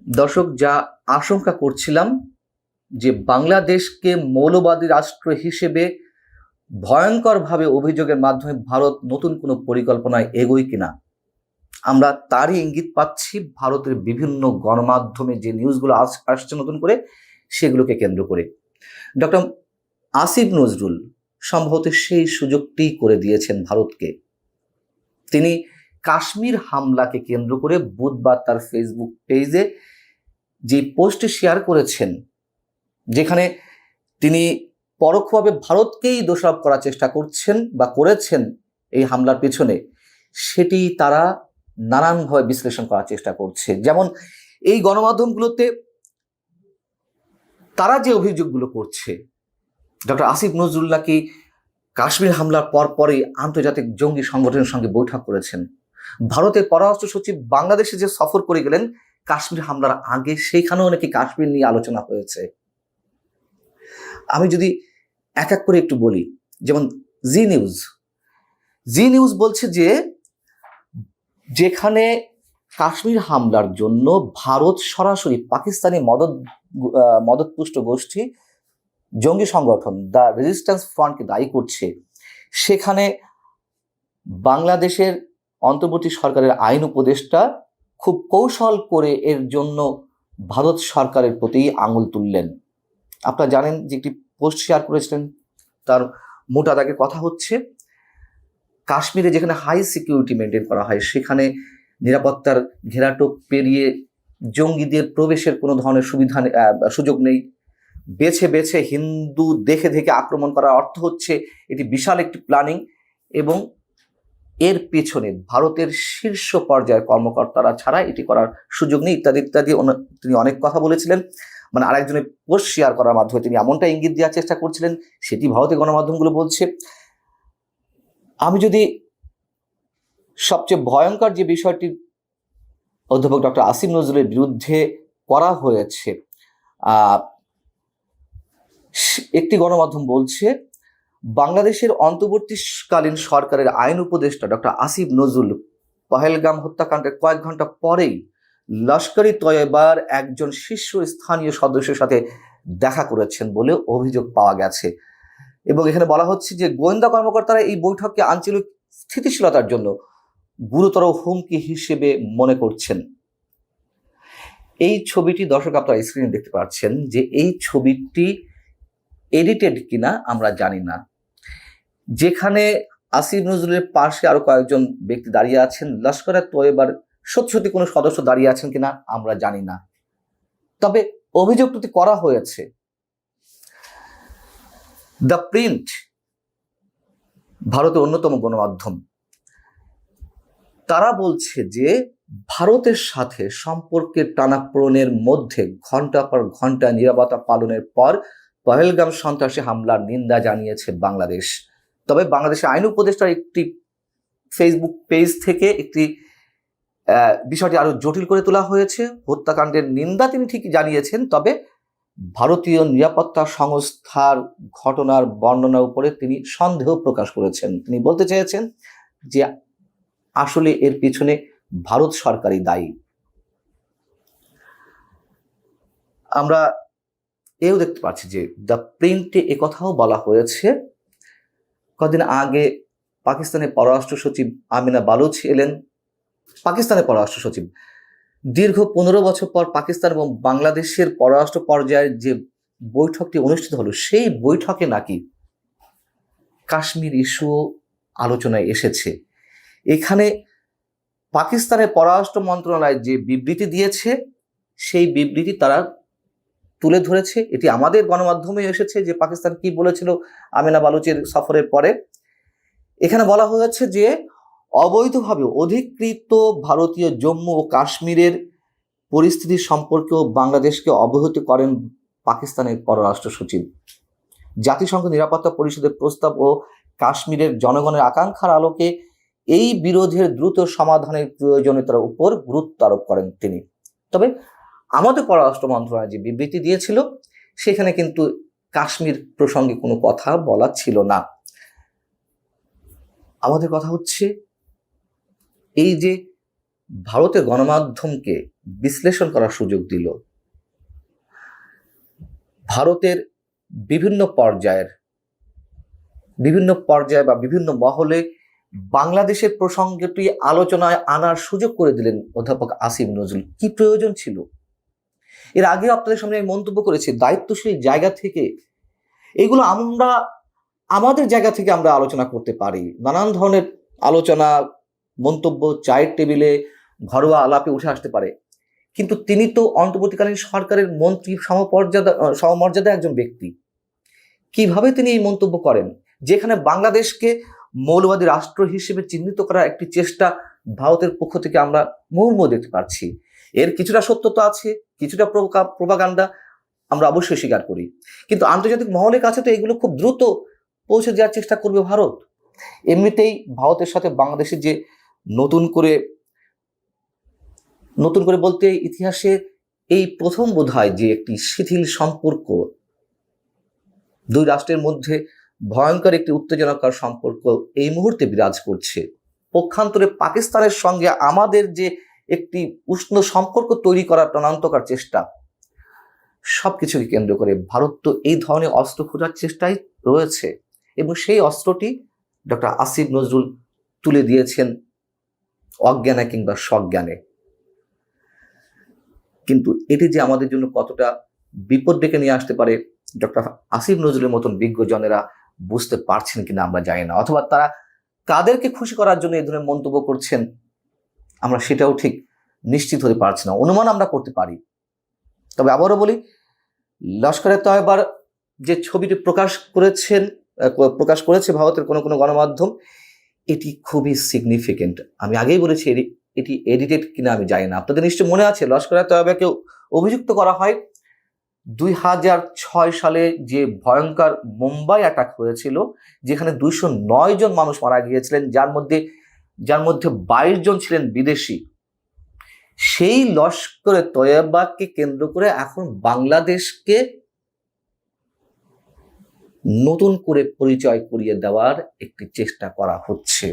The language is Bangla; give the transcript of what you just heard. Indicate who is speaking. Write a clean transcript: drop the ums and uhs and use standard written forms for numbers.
Speaker 1: দর্শক, যা আশঙ্কা করছিলাম যে বাংলাদেশকে মৌলবাদী রাষ্ট্র হিসেবে ভয়ঙ্করভাবে অভিযোগের মাধ্যমে ভারত নতুন কোনো পরিকল্পনায় এগোয় কিনা, আমরা তারই ইঙ্গিত পাচ্ছি ভারতের বিভিন্ন গণমাধ্যমে যে নিউজগুলো আসছে নতুন করে, সেগুলোকে কেন্দ্র করে। ডক্টর আসিফ নজরুল সম্ভবত সেই সুযোগটি করে দিয়েছেন ভারতকে। তিনি কাশ্মীর হামলাকে কেন্দ্র করে বুধবার তার ফেসবুক পেজে যে পোস্ট শেয়ার করেছেন, যেখানে তিনি পরোক্ষভাবে ভারতকেই দোষারোপ করার চেষ্টা করছেন বা করেছেন এই হামলার পেছনে, সেটি তারা নানানভাবে বিশ্লেষণ করার চেষ্টা করছে। যেমন এই গণমাধ্যমগুলোতে তারা যে অভিযোগগুলো করছে, ডক্টর আসিফ নজরুল নাকি কাশ্মীর হামলার পরপরই আন্তর্জাতিক জঙ্গি সংগঠনের সঙ্গে বৈঠক করেছেন। ভারতের পররাষ্ট্র সচিব বাংলাদেশে যে সফর করে গেলেন কাশ্মীর হামলার আগে, সেইখানেও নাকি কাশ্মীর নিয়ে আলোচনা হয়েছে। আমি যদি এক এক করে একটু বলি, যেমন জি নিউজ বলছে যে যেখানে কাশ্মীর হামলার জন্য ভারত সরাসরি পাকিস্তানি মদতপুষ্ট গোষ্ঠী জঙ্গি সংগঠন দ্য রেজিস্ট্যান্স ফ্রন্টকে দায়ী করছে, সেখানে বাংলাদেশের অন্তর্বর্তী সরকারের আইন উপদেষ্টা খুব কৌশল করে এর জন্য ভারত সরকারের প্রতি আঙুল তুললেন। আপনারা জানেন যে একটি পোস্ট শেয়ার করেছিলেন, তার মোটা দাগে কথা হচ্ছে কাশ্মীরে যেখানে হাই সিকিউরিটি মেনটেন করা হয়, সেখানে নিরাপত্তার ঘেরাটোপ পেরিয়ে জঙ্গিদের প্রবেশের কোনো ধরনের সুযোগ নেই। বেছে বেছে হিন্দু দেখে আক্রমণ করার অর্থ হচ্ছে এটি বিশাল একটি প্ল্যানিং, এবং এর পেছনে ভারতের শীর্ষ পর্যায়ের কর্মকর্তারা ছাড়া এটি করার সুযোগ নেই, ইত্যাদি ইত্যাদি। তিনি অনেক কথা বলেছিলেন, মানে আরেকজনের পোস্ট শেয়ার করার মাধ্যমে তিনি এমনটা ইঙ্গিত দেওয়ার চেষ্টা করছিলেন, সেটি ভারতের গণমাধ্যমগুলো বলছে। আমি যদি সবচেয়ে ভয়ঙ্কর যে বিষয়টি অধ্যাপক ডক্টর আসিফ নজরুলের বিরুদ্ধে করা হয়েছে, একটি গণমাধ্যম বলছে বাংলাদেশের অন্তর্বর্তীকালীন সরকারের আইন উপদেষ্টা ডক্টর আসিফ নজরুল পহেলগাম হত্যাকাণ্ডের কয়েক ঘন্টা পরেই লস্কর-ই তৈয়বার একজন শীর্ষস্থানীয় সদস্যের সাথে দেখা করেছেন বলে অভিযোগ পাওয়া গেছে। এবং এখানে বলা হচ্ছে যে গোয়েন্দা কর্মকর্তারা এই বৈঠককে আঞ্চলিক স্থিতিশীলতার জন্য গুরুতর হুমকি হিসেবে মনে করছেন। এই ছবিটি দর্শক আপনারা স্ক্রিনে দেখতে পাচ্ছেন, যে এই ছবিটি এডিটেড কিনা আমরা জানি না। যেখানে আসিফ নজরুলের পাশে আরো কয়েকজন ব্যক্তি দাঁড়িয়ে আছেন, লস্কর-ই তৈয়বার সত্যি কোনো সদস্য দাঁড়িয়ে আছেন কিনা আমরা জানি না, তবে অভিযোগটি করা হয়েছে। দ্য প্রিন্ট, ভারতের অন্যতম গণমাধ্যম, তারা বলছে যে ভারতের সাথে সম্পর্কের টানাপোড়েনের মধ্যে ঘন্টা পর ঘন্টা নীরবতা পালনের পর পহেলগাম সন্ত্রাসী হামলার নিন্দা জানিয়েছে বাংলাদেশ। তবে বাংলাদেশের আইন উপদেষ্টার একটি ফেসবুক পেজ থেকে একটি বিষয়টি আরো জটিল করে তোলা হয়েছে। হত্যাকাণ্ডের নিন্দা তিনি ঠিকই জানিয়েছেন, তবে ভারতীয় নিরাপত্তা সংস্থার ঘটনার বর্ণনার উপরে তিনি সন্দেহ প্রকাশ করেছেন। তিনি বলতে চেয়েছেন যে আসলে এর পিছনে ভারত সরকারই দায়ী। আমরা এও দেখতে পাচ্ছি যে দ্য প্রিন্টে একথাও বলা হয়েছে, কদিন আগে পাকিস্তানের পররাষ্ট্র সচিব আমিনা বালুচ এলেন। পাকিস্তানের পররাষ্ট্র সচিব দীর্ঘ 15 বছর পর পাকিস্তান এবং বাংলাদেশের পররাষ্ট্র পর্যায়ের যে বৈঠকটি অনুষ্ঠিত হলো, সেই বৈঠকে নাকি কাশ্মীর ইস্যু আলোচনায় এসেছে। এখানে পাকিস্তানের পররাষ্ট্র মন্ত্রণালয় যে বিবৃতি দিয়েছে, সেই বিবৃতি তারা তুলে ধরেছে। এটি আমাদের গণমাধ্যমে এসেছে যে পাকিস্তান কি বলেছিল আমিনা বালুচের সফরের পরে। এখানে বলা হয়েছে যে অবৈধভাবে অধিকৃত ভারতীয় জম্মু ও কাশ্মীরের পরিস্থিতি সম্পর্কেও বাংলাদেশকে অবহিত করেন পাকিস্তানের পররাষ্ট্র সচিব। জাতিসংঘ নিরাপত্তা পরিষদের প্রস্তাব ও কাশ্মীরের জনগণের আকাঙ্ক্ষার আলোকে এই বিরোধের দ্রুত সমাধানের প্রয়োজনীয়তার উপর গুরুত্ব আরোপ করেন তিনি। তবে আমাদের পররাষ্ট্র মন্ত্রণালয় যে বিবৃতি দিয়েছিল, সেখানে কিন্তু কাশ্মীর প্রসঙ্গে কোনো কথা বলা ছিল না। আমাদের কথা হচ্ছে এই যে ভারতের গণমাধ্যমকে বিশ্লেষণ করার সুযোগ দিল। ভারতের বিভিন্ন পর্যায়ে বা বিভিন্ন মহলে বাংলাদেশের প্রসঙ্গটি আলোচনায় আনার সুযোগ করে দিলেন অধ্যাপক আসিফ নজরুল। কি প্রয়োজন ছিল? এর আগে আপনাদের সামনে আমি মন্তব্য করেছি, দায়িত্বশীল জায়গা থেকে এগুলো আমরা আমাদের জায়গা থেকে আমরা আলোচনা করতে পারি। নানান ধরনের আলোচনা, মন্তব্য চায়ের টেবিলে, ঘরোয়া আলাপে উঠে আসতে পারে, কিন্তু তিনি তো অন্তর্বর্তীকালীন সরকারের মন্ত্রী সমমর্যাদা একজন ব্যক্তি। কিভাবে তিনি এই মন্তব্য করেন, যেখানে বাংলাদেশকে মৌলবাদী রাষ্ট্র হিসেবে চিহ্নিত করার একটি চেষ্টা ভারতের পক্ষ থেকে আমরা মুহুর্মুহু দেখতে পাচ্ছি। এর কিছুটা সত্যতা আছে, কিছুটা প্রোপাগান্ডা আমরা অবশ্যই স্বীকার করি, কিন্তু আন্তর্জাতিক মহলের কাছে তো এগুলো খুব দ্রুত পৌঁছে দেওয়ার চেষ্টা করবে ভারত। এমনিতেই ভারতের সাথে বাংলাদেশের যে নতুন করে বলতে ইতিহাসে এই প্রথম বোধহয় যে একটি শিথিল সম্পর্ক, দুই রাষ্ট্রের মধ্যে ভয়ঙ্কর একটি উত্তেজনাকর সম্পর্ক এই মুহূর্তে বিরাজ করছে। পক্ষান্তরে পাকিস্তানের সঙ্গে আমাদের যে একটি উষ্ণ সম্পর্ক তৈরি করার প্রাণান্তকর চেষ্টা, সবকিছুকে কেন্দ্র করে ভারত তো এই ধরনের অস্ত্র খোঁজার চেষ্টায় রয়েছে, এবং সেই অস্ত্রটি ডক্টর আসিফ নজরুল তুলে দিয়েছেন অজ্ঞানে কিংবা সজ্ঞানে। কিন্তু এটি যে আমাদের জন্য কতটা বিপদ ডেকে নিয়ে আসতে পারে, ডক্টর আসিফ নজরুলের মতন বিজ্ঞজনেরা বুঝতে পারছেন কিনা আমরা জানি না, অথবা তারা কাদেরকে খুশি করার জন্য এই ধরনের মন্তব্য করছেন আমরা সেটাও ঠিক নিশ্চিত হতে পারছি না। অনুমান আমরা করতে পারি। তবে আবারও বলি, লস্করে তয়বার যে ছবিটি প্রকাশ করেছে ভারতের কোনো গণমাধ্যম, এটি খুবই সিগনিফিকেন্ট। আমি আগেই বলেছি এটি এডিটেড কিনা আমি জানি না। আপনাদের নিশ্চয় মনে আছে লস্করে তয়বাকে অভিযুক্ত করা হয় 2006 সালে যে ভয়ঙ্কর মুম্বাই অ্যাটাক হয়েছিল, যেখানে 209 জন মানুষ মারা গিয়েছিলেন, যার মধ্যে 22 জন ছিলেন বিদেশি। সেই লস্করে তয়বাকে কেন্দ্র করে এখন বাংলাদেশকে নতুন করে পরিচয় করিয়ে দেওয়ার একটি চেষ্টা করা হচ্ছে।